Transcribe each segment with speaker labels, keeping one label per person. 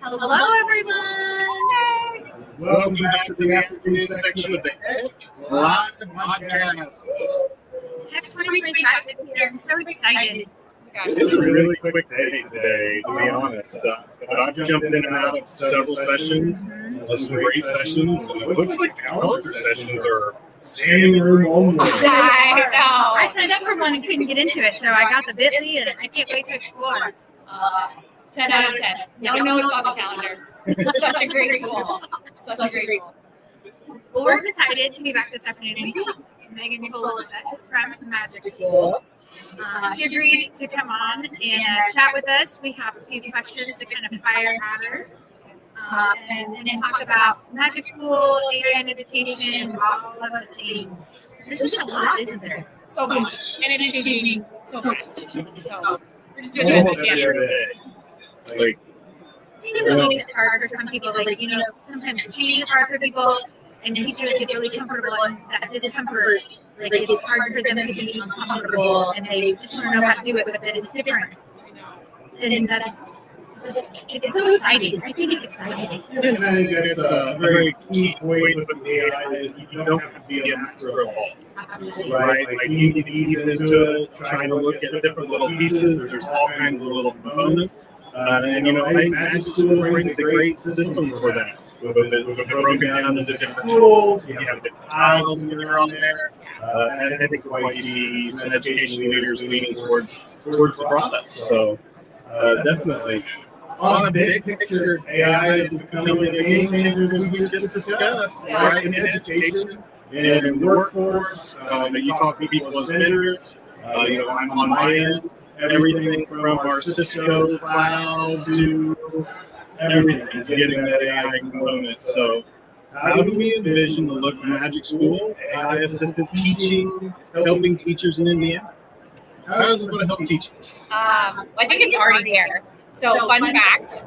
Speaker 1: Hello, everyone.
Speaker 2: Welcome back to the afternoon section of the HECC Live Podcast.
Speaker 1: HECC 2025 is here. I'm so excited.
Speaker 2: It's a really quick day today, to be honest. But I've jumped in and out of several sessions, some great sessions. And it looks like calendar sessions are standing room only.
Speaker 1: I know. I signed up for one and couldn't get into it, so I got the Bitly, and I can't wait to explore.
Speaker 3: 10 out of 10. No notes on the calendar. Such a great tool. Such a great tool.
Speaker 1: Well, we're excited to be back this afternoon. We have Megan Tola with us from Magic School. She agreed to come on and chat with us. We have a few questions to kind of fire at her and talk about Magic School, AI and education, all of the things. There's just a lot, isn't there?
Speaker 3: So much. And it's changing so fast. So we're just doing
Speaker 2: Almost
Speaker 3: this again.
Speaker 2: every day. Like,
Speaker 1: I think it's what makes it hard for some people. Like, sometimes change is hard for people, and teachers get really comfortable, and that discomfort, like, it's hard for them to be uncomfortable, and they just want to know how to do it, but then it's different. And it's so exciting. I think it's exciting.
Speaker 2: and I think that's a very key point with the AI is you don't have to be a master of all.
Speaker 1: Absolutely.
Speaker 2: Right? Like you need to ease into it, trying to look at different little pieces. There's all kinds of little components. And I think Magic School brings a great system for that. With it broken down into different tools, you have different tiles that are on there. And I think that's why you see some education leaders leaning towards the product. So definitely. On a big picture, AI is becoming a game changer as we just discussed, right? In education and in workforce, you talk to people as vendors. I'm on my end, everything from our Cisco cloud to everything is getting that AI component. So how do we envision the look of Magic School, AI-assisted teaching, helping teachers in Indiana? How is it going to help teachers?
Speaker 3: I think it's already there. So fun fact,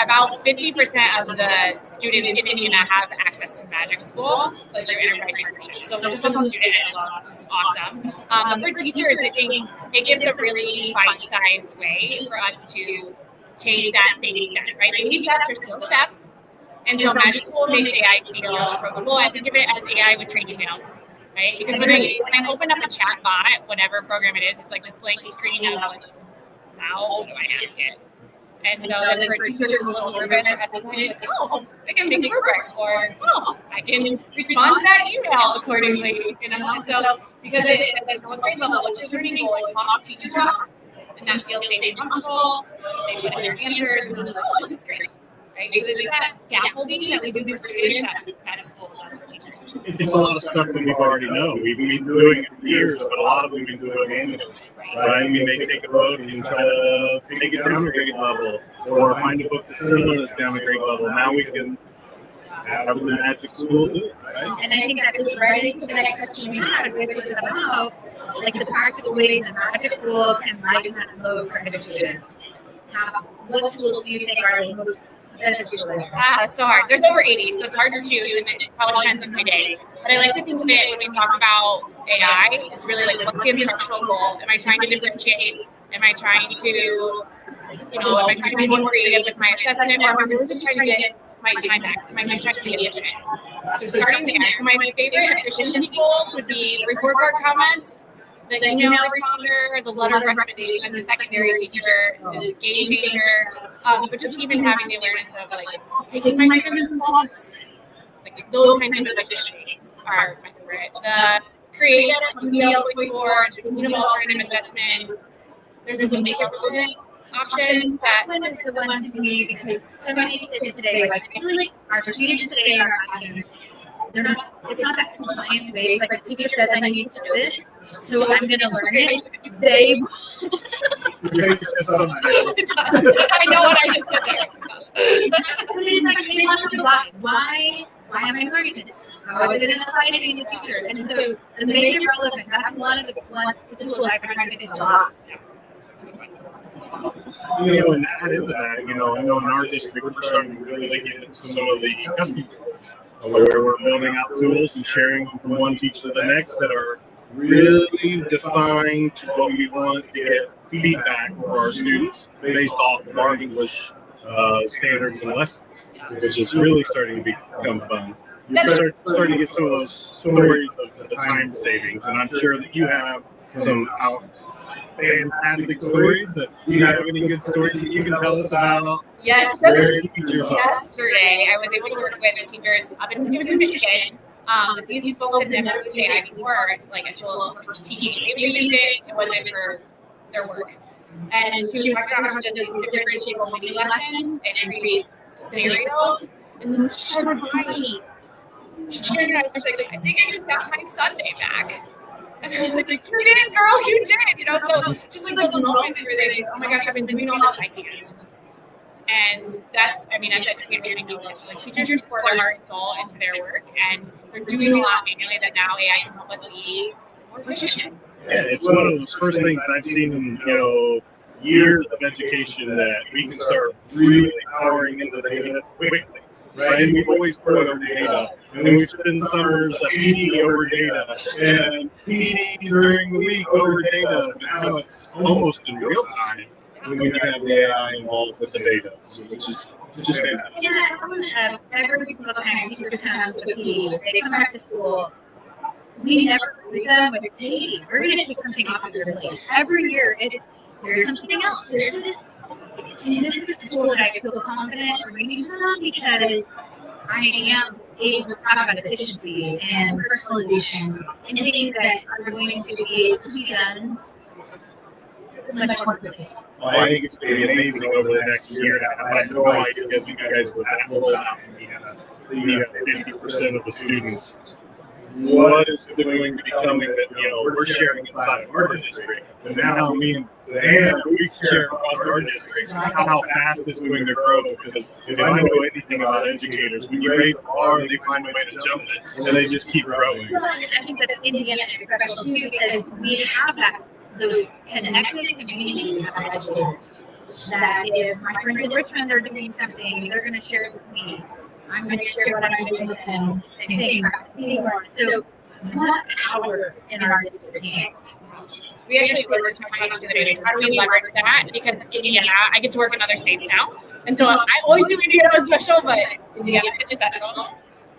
Speaker 3: about 50% of the students in Indiana have access to Magic School through enterprise partnerships. So just as a student, which is awesome. But for teachers, I think it gives a really bite-sized way for us to take that baby step, right? Baby steps are still steps. And so Magic School makes AI feel approachable. I think of it as AI with training wheels, right? Because when I open up a chat bot, whatever program it is, it's like this blank screen and I'm like, how do I ask it? And so then for teachers who's a little nervous or hesitant, like, I can make a rubric, or I can respond to that email accordingly. And so because it says like what grade level, what's your learning goal, it talks teacher talk, and that feels safe and comfortable. They put in their answers, and they're like, this is great. Right? So there's that scaffolding that we do for students that Magic School does for teachers.
Speaker 2: It's a lot of stuff that we've already known. We've been doing it for years, but a lot of it we've been doing manually. Right? We may take a book and try to take it down a grade level, or find a book that's similar that's down a grade level. Now we can have the Magic School do it, right?
Speaker 1: And I think that leads right into the next question we had, which was about like the practical ways that Magic School can lighten that load for educators. What tools do you think are the most beneficial?
Speaker 3: It's so hard. There's over 80, so it's hard to choose, and it probably depends on my day. But I like to think of it when we talk about AI, it's really like, what's the instructional goal? Am I trying to differentiate? Am I trying to, be more creative with my assessment, or am I really just trying to get my time back? Am I just trying to be efficient? So starting there. So my favorite efficiency goals would be the report card comments, the email responder, the letter of recommendation as a secondary teacher is a game changer. But just even having the awareness of like taking my students involved, like those kinds of efficiencies are my favorite. The creative email board, alternative assessments. There's a make it relevant option that
Speaker 1: one is the one to me because so many kids today, like I feel like our students today in our classrooms, it's not that compliance based. Like the teacher says, I need to do this, so I'm going to learn it. They
Speaker 3: I know what I just did there.
Speaker 1: It's like they want to lie. Why am I learning this? How is it going to apply to me in the future? And so the make it relevant, that's one of the tools I've tried to get into a lot.
Speaker 2: And add into that, I know in our district we're starting to really get into some of the custom tools, where we're building out tools and sharing them from one teacher to the next that are really defined to what we want to get feedback for our students based off of our English standards and lessons, which is really starting to become fun. You're starting to get some of those stories of the time savings, and I'm sure that you have some fantastic stories. Do you have any good stories that you can tell us about?
Speaker 3: Yes,
Speaker 2: Where teachers are?
Speaker 3: yesterday I was able to work with teachers up in Michigan. But these folks had never used AI before, like a tool for teaching. They used it, it wasn't for their work. And she was talking about how she does these differentiable mini lessons and creates scenarios. And then she started crying. She was like, I think I just got my Sunday back. And I was like, you did, girl, you did. You know, so just like those moments where they say, oh my gosh, I've been doing all this, I can't. And that's, I mean, as educators, we know this. Like, teachers pour their heart and soul into their work, and they're doing a lot manually that now AI can help us be more efficient.
Speaker 2: Yeah, it's one of those first things I've seen in, years of education that we can start really powering into the data quickly. Right? And we've always poured over data, and we've spent summers at PD over data, and PDs during the week over data, but now it's almost in real time when you have the AI involved with the data, which is just fantastic.
Speaker 1: Yeah, every single time teacher comes to PD, they come back to school, we never greet them with, hey, we're going to take something off of your plate. Every year, there's something else, there's this. And this is a tool that I feel confident bringing to them because I am able to talk about efficiency and personalization and things that are going to be able to be done much more quickly.
Speaker 2: Well, I think it's going to be amazing over the next year. I had no idea that you guys would that roll out in Indiana. You have 50% of the students. What is it going to be coming that we're sharing inside of our district? But now me and Diana, we share across our districts. How fast is going to grow? Because if I know anything about educators, when you raise the bar, they find a way to jump it, and they just keep growing.
Speaker 1: Well, and I think that's Indiana special too, because we have those connected communities of educators. That if my friends in Richmond are doing something, they're going to share it with me. I'm going to share what I'm doing with them. Same thing, practicing more. So, what power in our district's hands?
Speaker 3: We actually were just talking about this the other day. How do we leverage that? Because Indiana, I get to work in other states now. And so I always knew Indiana was special, but Indiana is special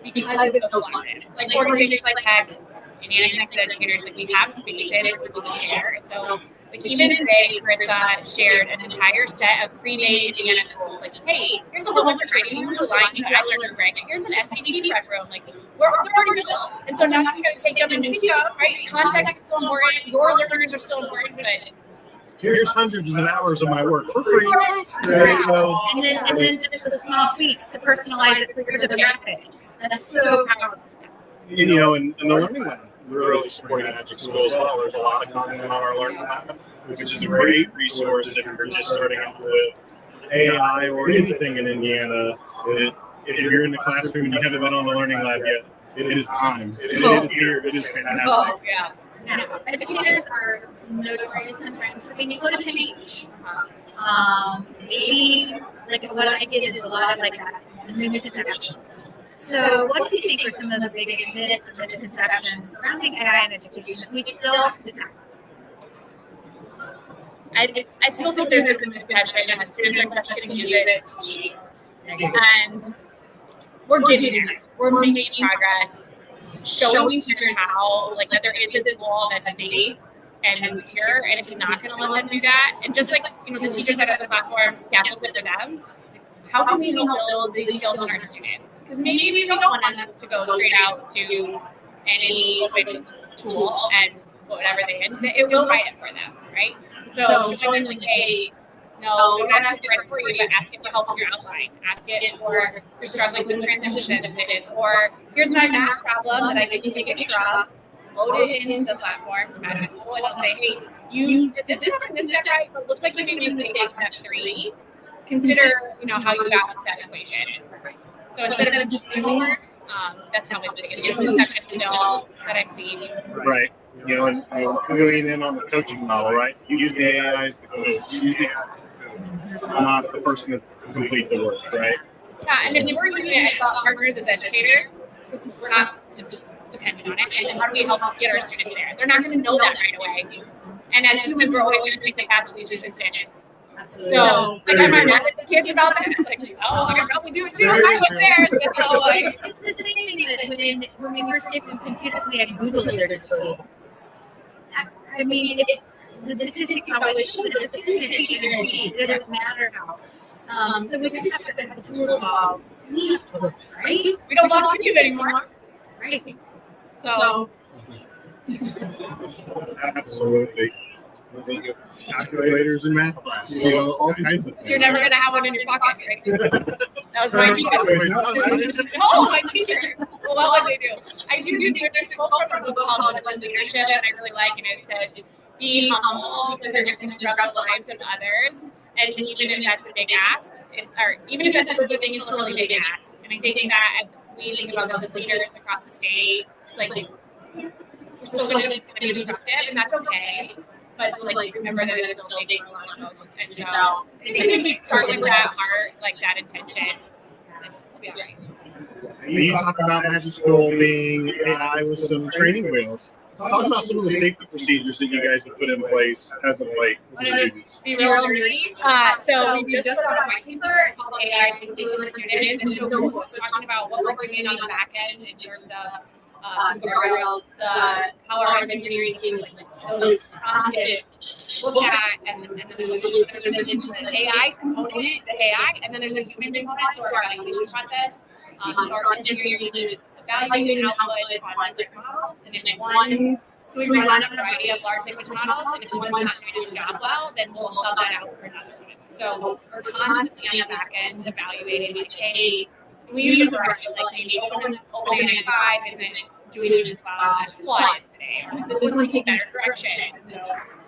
Speaker 3: because it's so funded. Like organizations like HECC, Indiana Connected Educators, like we have spaces for people to share. And so like even today, Carissa shared an entire set of pre-made Indiana tools. Like, hey, here's a whole bunch of training rooms aligned to that learner rank. Here's an SAT prep room. Like, they're already built. And so now you got to take them and tweak them, right? Context is still important. Your learners are still important, but
Speaker 2: here's hundreds of hours of my work for free.
Speaker 1: And then just the small tweaks to personalize it for your demographic. That's so powerful.
Speaker 2: And the Learning Lab, we're really supporting Magic School as well. There's a lot of content on our Learning Lab, which is a great resource if you're just starting out with AI or anything in Indiana. If you're in the classroom and you haven't been on the Learning Lab yet, it is time. It is here. It is fantastic.
Speaker 3: oh, yeah.
Speaker 1: Now, educators are notorious sometimes for being slow to change. Maybe like what I get is a lot of like that misconceptions. So, what do you think are some of the biggest myths or misconceptions surrounding AI in education that we still have to tackle?
Speaker 3: I still think there's a misconception that students are just going to use it to cheat. And we're getting there. We're making progress, showing teachers how, like, that there is a tool that's safe and secure, and it's not going to let them do that. And just like, the teachers that have the platform scaffolds it for them, how can we help build these skills in our students? Because maybe we don't want them to go straight out to any open tool and whatever it will write it for them, right? So showing them like, hey, no, we don't have to write it for you, but ask it for help with your outline. Ask it for you're struggling with transition sentences, or here's my math problem that I can take a shrub, load it into the platforms, Magic School, and it'll say, hey, you did this step and this step right, but it looks like you made a mistake on step 3. Consider, how you balance that equation. So instead of just doing work, that's probably the biggest misconception still that I'm seeing.
Speaker 2: Right. And going in on the coaching model, right? Use the AI as the coach. Use the AI, not the person to complete the work, right?
Speaker 3: Yeah, and if we're using it as partners as educators, because we're not dependent on it, and how do we help get our students there? They're not going to know that right away. And as humans, we're always going to take the path of least resistance.
Speaker 1: Absolutely.
Speaker 3: So, like, I'm mad at the kids about that. Like, oh, I probably do it too. I was there. So, like,
Speaker 1: It's the same thing that when we first gave them computers, they had Google at their disposal. I mean, the statistics always show that if a student cheat, they're going to cheat. It doesn't matter how. So we just have to have the tools involved. We have to look, right?
Speaker 3: we don't love YouTube anymore.
Speaker 1: Right.
Speaker 3: So,
Speaker 2: Absolutely. Calculators in math class, all kinds of things.
Speaker 3: you're never going to have one in your pocket, right? That was my teacher. Oh, my teacher. Well, what would they do? I do there's a quote from a book called One Leadership that I really like, and it says, be humble because you're going to disrupt the lives of others. And even if that's a big ask, or even if that's a good thing, it's still a really big ask. And I think that as we think about this as leaders across the state, it's like we're still going to be disruptive, and that's okay. But to remember that it's still big for a lot of folks. And so I think if we start with that heart, that intention, then we'll be all right.
Speaker 2: You talk about Magic School being AI with some training wheels. Talk about some of the safety procedures that you guys have put in place as of late for students.
Speaker 3: Be real nerdy. So we just put out a white paper called AI Safety for Students, and so we're talking about what we're doing on the back end in terms of guardrails, how our engineering team those get looked at, and then there's the AI component, the AI, and then there's a human component, so our evaluation process. So our engineering team is evaluating outputs on different models, and so we run a variety of large language models, and if one's not doing its job well, then we'll sub that out for another one. So we're constantly on the back end evaluating, hey, we use a variety, maybe OpenAI 5 isn't doing it as well as Claude is today, or this one's taking better directions, and so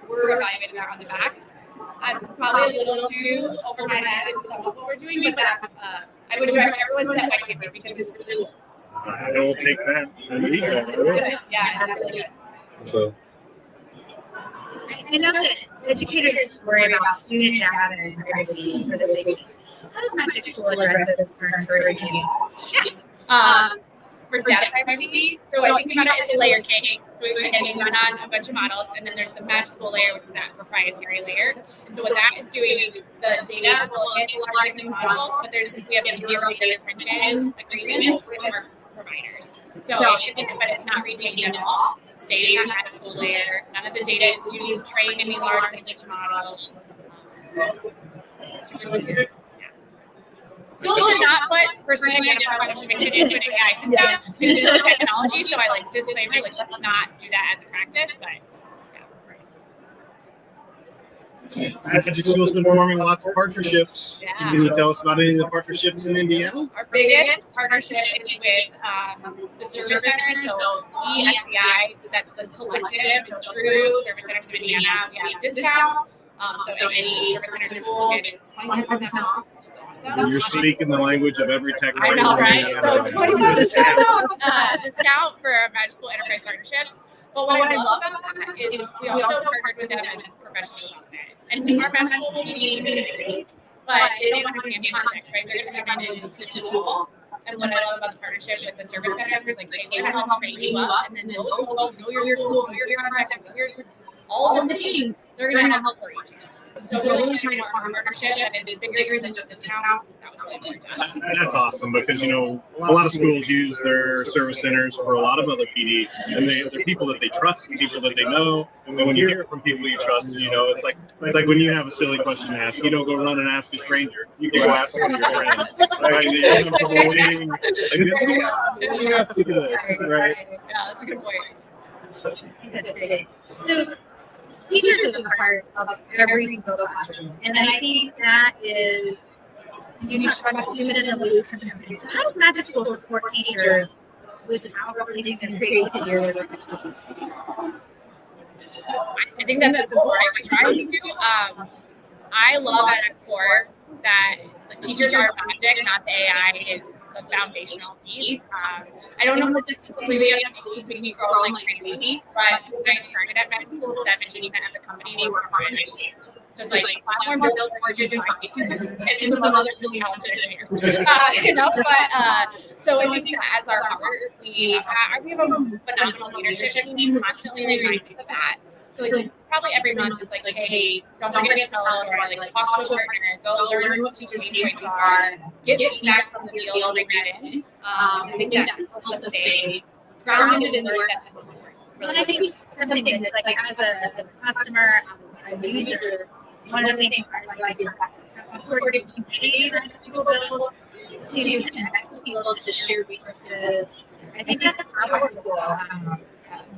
Speaker 3: we're evaluating that on the back. It's probably a little too over my head in some of what we're doing, but that I would direct everyone to that white paper because it's really cool.
Speaker 2: I will take that and read that.
Speaker 3: It's good. Yeah, it's really good.
Speaker 2: So.
Speaker 1: I know that educators worry about student data and privacy for the safety. How does Magic School address this concern for users?
Speaker 3: Yeah. For data privacy, so I think about it as a layer cake. So we run on a bunch of models, and then there's the Magic School layer, which is that proprietary layer. And so what that is doing is the data will hit the large language model, but we have zero data retention agreements with our providers. So it's not retained at all. It's staying on Magic School layer. None of the data is used to train any large language models. Super secure. Still should not put personally identifiable information into an AI system. It's still technology, so I disclaimer, let's not do that as a practice, but
Speaker 2: Magic School's been forming lots of partnerships.
Speaker 3: Yeah.
Speaker 2: Can you tell us about any of the partnerships in Indiana?
Speaker 3: Our biggest partnership is with the service centers, so ESCI, that's the collective, so through Service Centers of Indiana, we have a discount. So any service center school gets 25% off, which is awesome.
Speaker 2: You're speaking the language of every tech.
Speaker 3: I know, right? So 25% discount for Magic School Enterprise Partnerships. But what I love about that is we also partnered with them as professional development. And our Magic School team is great, but they don't understand context, right? They're going to come in and teach a tool. And what I love about the partnership with the service centers is we're going to help train you up, and then those folks know your school, know your context, know your all of the things. They're going to have help for each other. So we're really trying to work on a partnership that is bigger than just a town. That was really important to us.
Speaker 2: That's awesome because, a lot of schools use their service centers for a lot of other PD, and they're people that they trust, people that they know. And when you hear it from people you trust, it's like when you have a silly question to ask, you don't go run and ask a stranger. You go ask one of your friends. Right? You have trouble waiting. You have to do this, right?
Speaker 3: Yeah, that's a good point.
Speaker 1: That's great. So teachers are the part of every single classroom. And I think that is, you talked about the human in the loop component. So how does Magic School support teachers without replacing their creativity or their expertise?
Speaker 3: I think that's important. I try to. I love at a core that the teachers are object, not the AI is the foundational piece. I don't know if this is completely making me grow like crazy, but when I started at Magic School, 70% of the company were project-based. So it's platform built for teachers and some other really talented engineers. So I think that as our heart, we have a phenomenal leadership team constantly reminds us of that. So like probably every month it's like, hey, don't forget to tell us, or like talk to a partner, go learn what teacher pain points are, get feedback from the field, bring that in. I think that helps us stay grounded in the work that's supposed to work.
Speaker 1: And I think something that, like, as a customer, a user, one of the things I like is that supportive community that school builds to connect people, to share resources. I think that's powerful.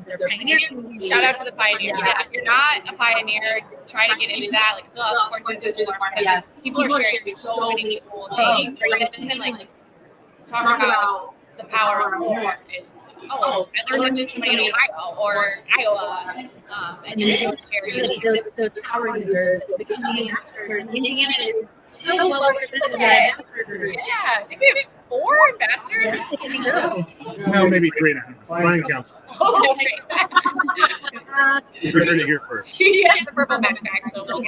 Speaker 1: They're pioneer community.
Speaker 3: Shout out to the pioneers. Yeah. If you're not a pioneer, try to get into that. Like, fill out the courses, do the market.
Speaker 1: Yes.
Speaker 3: People are sharing so many cool things. Right? And then, like, talk about the power of more is, oh, I learned this from somebody in Ohio or Iowa. And then people share
Speaker 1: those power users, the community ambassadors, and Indiana is so well represented in the ambassador group.
Speaker 3: Yeah, I think we have 4 ambassadors.
Speaker 1: I think so.
Speaker 2: No, maybe 3.5. Flying counts.
Speaker 3: Okay.
Speaker 2: You heard it here first.
Speaker 3: She has the purple backpack, so we'll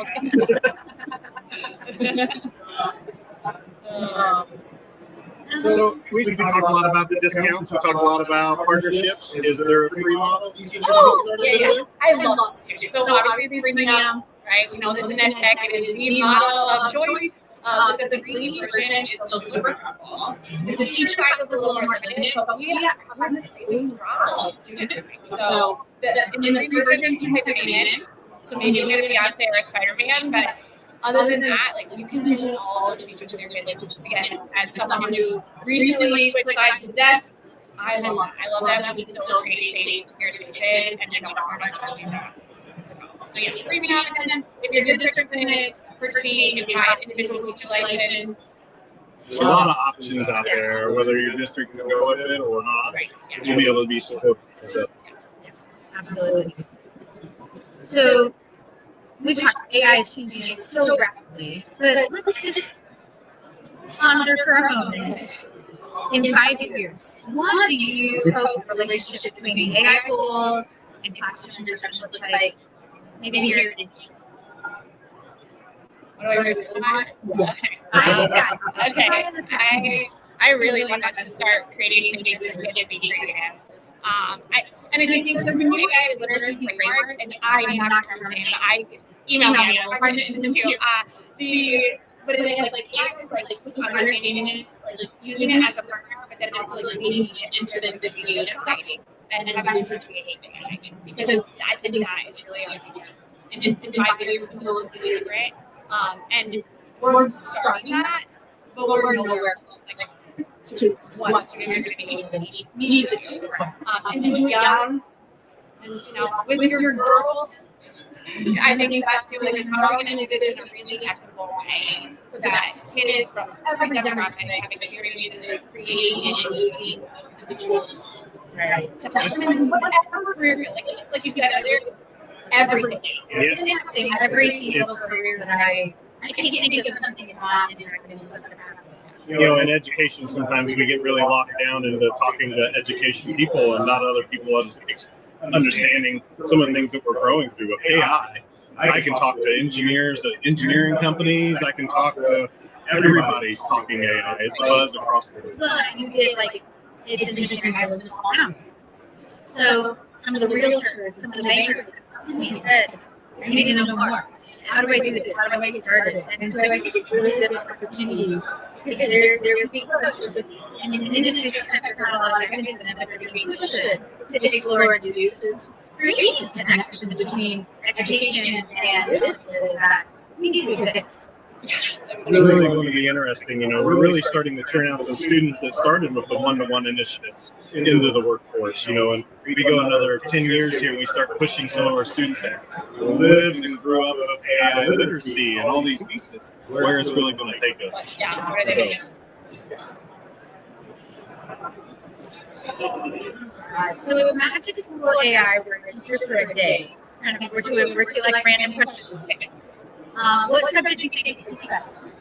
Speaker 2: So we talk a lot about the discounts. We talk a lot about partnerships. Is there a free model?
Speaker 3: Yeah. I love this too. So obviously it's freemium, right? We know this in ed tech. It is the model of choice. But the free version is still super helpful. The teacher side is a little more limited, but we have a really strong student. So in the free version, you type your name in. So maybe you get a Beyonce or a Spider-Man, but other than that, like, you can do all those features with your kids. Which, again, as someone who recently switched sides to the desk, I love that we can still create safe, secure spaces, and we're not charging that. So yeah, freemium, and then if your district is purchasing, if you have an individual teacher license.
Speaker 2: There's a lot of options out there, whether your district can go with it or not.
Speaker 3: Right.
Speaker 2: You'll be able to be supported. So.
Speaker 1: Absolutely. So we've talked AI is changing so rapidly, but let's just ponder for a moment. In 5 years, what do you hope the relationship between the AI tools and classroom instruction looks like? Maybe here in
Speaker 3: What do I really want?
Speaker 1: Okay.
Speaker 3: Okay. I really want us to start creating spaces for kids to be creative. And I think there's a new AI literacy framework, and I'm not sure her name, but I emailed me, I'll find it into but it had like AI was like just understanding it, like using it as a partner, but then also like being interested in the video designing and having to create AI, because I think that is really our future. And in 5 years, it will look really different. And we're starting that, but we're nowhere close to what students are going to need to do. And to do young, and with your girls, I think that's really how are we going to do this in a really equitable way so that kids from every demographic have experiences creating and using the tools to help them in whatever career field. Like you said earlier, everything.
Speaker 1: It's impacting every single career that I can't think of something that's not interacting in some capacity.
Speaker 2: In education, sometimes we get really locked down into talking to education people and not other people understanding some of the things that we're growing through. With AI, I can talk to engineers at engineering companies. I can talk to everybody's talking AI. It's buzz across the board.
Speaker 1: Well, you get it's interesting. I live in a small town, so some of the realtors, some of the bankers, said, "I need to know more. How do I do this? How do I get started?" And so I think it's really good opportunities because they're being pushed in an industry sometimes there's not a lot of evidence in it, but they're being pushed to explore and deduce, create some connection between education and businesses that need to exist.
Speaker 2: It's really going to be interesting. We're really starting to turn out those students that started with the one-to-one initiatives into the workforce. And we go another 10 years here, and we start pushing some of our students that lived and grew up with AI literacy and all these pieces. Where it's really going to take us.
Speaker 3: Yeah, where they
Speaker 1: So if Magic School AI were a teacher for a day, kind of were to like random questions. What subject do you think you teach best?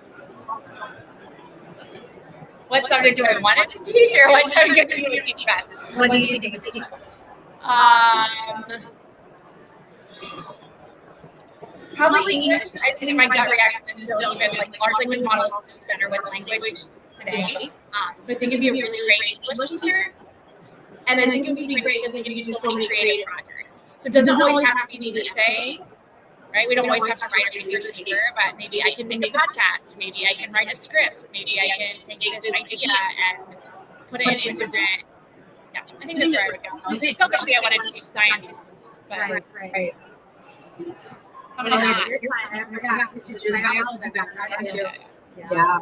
Speaker 3: What subject do I want to teach, or what subject do you teach best?
Speaker 1: What do you think you teach best?
Speaker 3: Probably English. I think my gut reaction is still even large language models is just better with language today. So I think it'd be a really great English teacher. And I think it would be great because we can do so many creative projects. So it doesn't always have to be an essay, right? We don't always have to write a research paper, but maybe I can make a podcast. Maybe I can write a script. Maybe I can take this idea and put it into a different. Yeah, I think that's where I would go.
Speaker 4: Okay.
Speaker 3: Selfishly, I wanted to teach science, but
Speaker 4: Right.
Speaker 3: coming in that.
Speaker 4: You're fine. I forgot this is your biology background, aren't you? Yeah.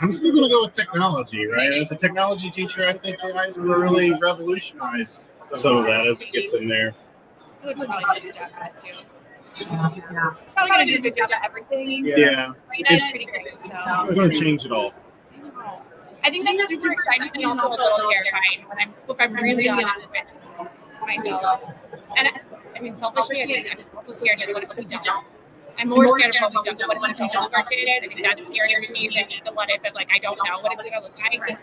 Speaker 2: I'm still going to go with technology, right? As a technology teacher, I think AI is going to really revolutionize some of that as it gets in there.
Speaker 3: I would probably do a good job at that too.
Speaker 4: Yeah.
Speaker 3: It's probably going to do a good job at everything.
Speaker 2: Yeah,
Speaker 3: Right now, it's pretty great. So.
Speaker 2: we're going to change it all.
Speaker 3: I think that's super exciting and also a little terrifying if I'm really honest with myself. And I mean, selfishly, I think I'm also scared of what if we don't. I'm more scared of what we don't. What if we don't with our kids? I think that's scarier to me than the what if of like I don't know what it's going to look like.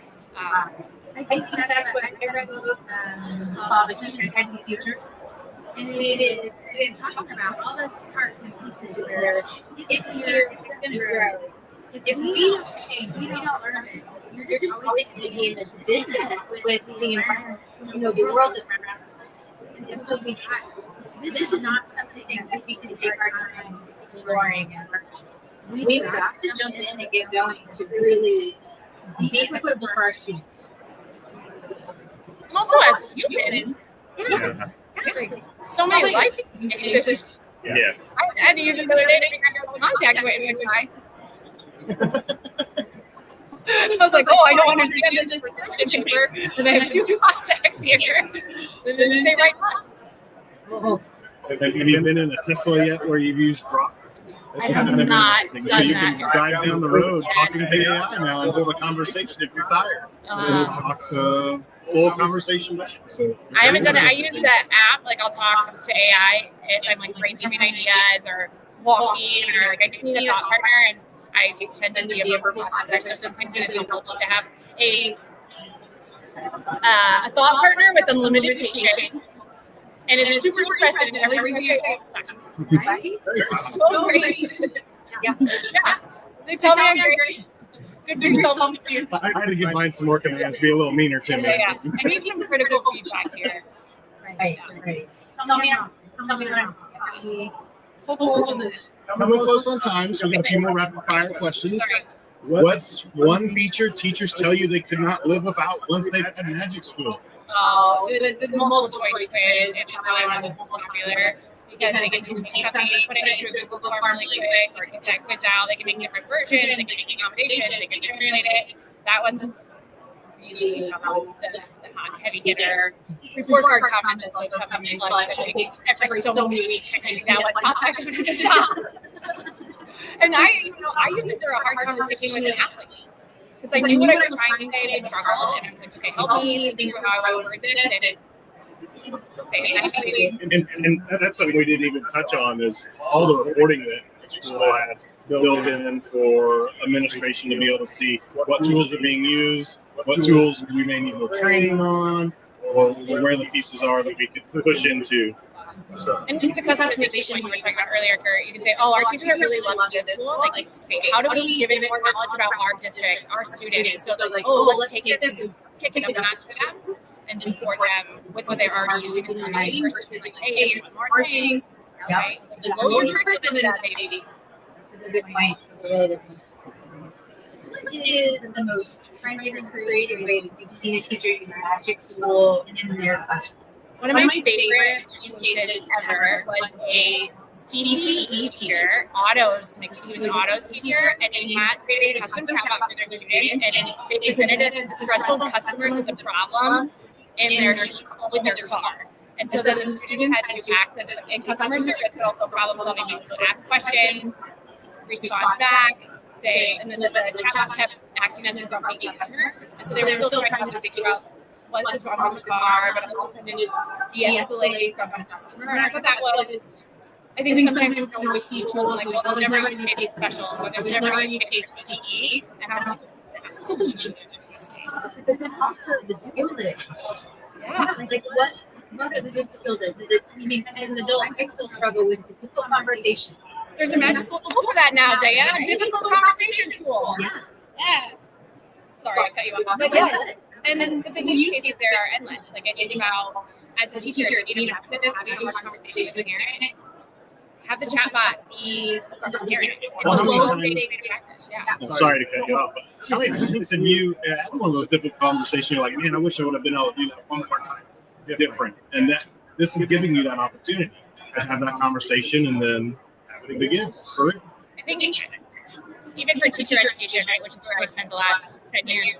Speaker 1: I think that's what I read the book called The Human Future. And it is talking about all those parts and pieces where it's here, it's going to grow. If we don't change, we don't learn it, you're just always going to be in this dissonance with the environment, the world that's around us. And so this is not something that we can take our time exploring. And we've got to jump in and get going to really be equitable for our students.
Speaker 3: And also as humans,
Speaker 2: Yeah.
Speaker 3: so many life exist.
Speaker 2: Yeah.
Speaker 3: I had to use it the other day to figure out what contact with my I was like, oh, I don't understand this prescription paper, and I have two contacts here. And then they say right now.
Speaker 2: Have you been in a Tesla yet where you've used Grok?
Speaker 3: I have not
Speaker 2: interesting. So
Speaker 3: done
Speaker 2: you can
Speaker 3: that.
Speaker 2: drive down the road
Speaker 3: Yes.
Speaker 2: talking to AI now and hold a conversation if you're tired. And it talks a full conversation back. So
Speaker 3: I haven't done it. I use the app, like I'll talk to AI as I'm like brainstorming ideas or walking, or like I just need a thought partner, and I tend to be a verbal processor, so sometimes it is helpful to have a thought partner with unlimited patience. And it's super impressive in everything we say all the time.
Speaker 4: Right?
Speaker 3: It's so great. Yeah. They tell me I'm great. Good for yourself too.
Speaker 2: I had to give mine some more commands, be a little meaner to me.
Speaker 3: Yeah. I need some critical feedback here.
Speaker 4: Right.
Speaker 1: Tell me what I'm
Speaker 2: Coming close on time, so we got a few more rapid fire questions. What's one feature teachers tell you they could not live without once they've had magic school?
Speaker 3: Oh, the multiple choice quiz is probably one of the most popular because they can just take something, put it into a Google form really quick, or get that quiz out. They can make different versions, they can make accommodations, they can translate it. That one's really the hot heavy hitter. Report card comments also come in clutch. I think every so many weeks, checking out what popped back up to the top. And I used it for a hard conversation with an athlete. Because I knew what I was trying to say and I struggled, and I was like, okay, help me think through how I would word this and say it nicely.
Speaker 2: And that's something we didn't even touch on is all the reporting that school has built in for administration to be able to see what tools are being used, what tools we may need more training on, or where the pieces are that we could push into. So.
Speaker 3: And the customization you were talking about earlier, Kurt, you can say, oh, our teachers are really loving this tool. Like, okay, how do we give it more knowledge about our district, our students? So they're like, oh, let's take this and kick it up a notch for them and support them with what they're already using in the night versus like, hey, here's one more thing. Right? Like, load your curriculum into that, baby.
Speaker 4: That's a good point. That's a really good point. What is the most surprising, creative way that you've seen a teacher use Magic School in their classroom?
Speaker 3: One of my favorite use cases ever was a CTE teacher, autos. He was an autos teacher, and he had created a custom chatbot for their students, and they presented it to disgruntled customers with a problem with their car. And so then the students had to act as in customer service, but also problem solving means so ask questions, respond back, say, and then the chatbot kept acting as a grumpy customer. And so they were still trying to figure out what was wrong with the car, but also trying to de-escalate from a customer. And I thought that was, I think sometimes we don't always teach tools like, well, there's never a use case special, so there's never a use case for CTE. And I was like, absolutely.
Speaker 4: But then also the skill that it taught.
Speaker 3: Yeah.
Speaker 4: Like what are the good skills that I mean, as an adult, I still struggle with difficult conversations.
Speaker 3: There's a magic school tool for that now, Diana. Difficult conversation tool.
Speaker 4: Yeah.
Speaker 3: Yeah. Sorry, I cut you off.
Speaker 4: But yes,
Speaker 3: And then the use cases there are endless. Like I think about as a teacher, you know, having a conversation with a parent, have the chatbot be a parent. It's
Speaker 2: Well,
Speaker 3: a
Speaker 2: how many
Speaker 3: low
Speaker 2: times-
Speaker 3: stakes practice. Yeah.
Speaker 2: I'm sorry to cut you off, but how many times have you had one of those difficult conversations? You're like, man, I wish I would have been able to do that one more time, different. And that this is giving you that opportunity to have that conversation and then have it begin. Correct?
Speaker 3: I think even for teacher education, right, which is where I spent the last 10 years,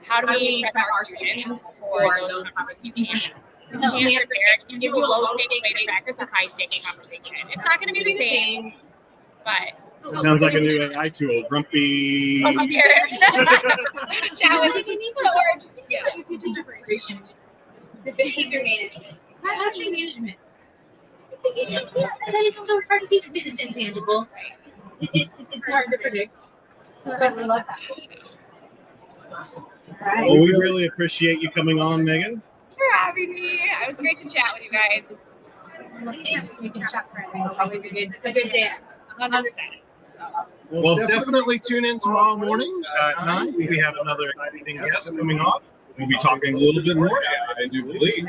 Speaker 3: how do we prep our students for those conversations? You can't. You can't prepare. You give a low stakes way to practice a high stakes conversation. It's not going to be the same, but
Speaker 2: Sounds like a new AI tool. Grumpy.
Speaker 3: chat with or just
Speaker 4: Teacher preparation, the behavior management, classroom management. That is so hard to teach because it's intangible. It's hard to predict. So I really love that. All right.
Speaker 2: Well, we really appreciate you coming on, Megan.
Speaker 3: for having me. It was great to chat with you guys.
Speaker 4: We can chat for a minute. It's always a good day.
Speaker 3: 100%.
Speaker 2: Well, definitely tune in tomorrow morning at 9. We have another exciting guest coming on. We'll be talking a little bit more, I do believe.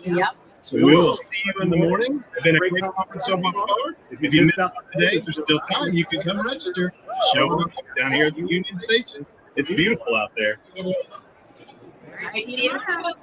Speaker 4: Yep.
Speaker 2: So we will see you in the morning. It's been a great conference so far. If you missed out today, there's still time. You can come register. Show up down here at the Union Station. It's beautiful out there.
Speaker 4: It is. All right. See you tomorrow.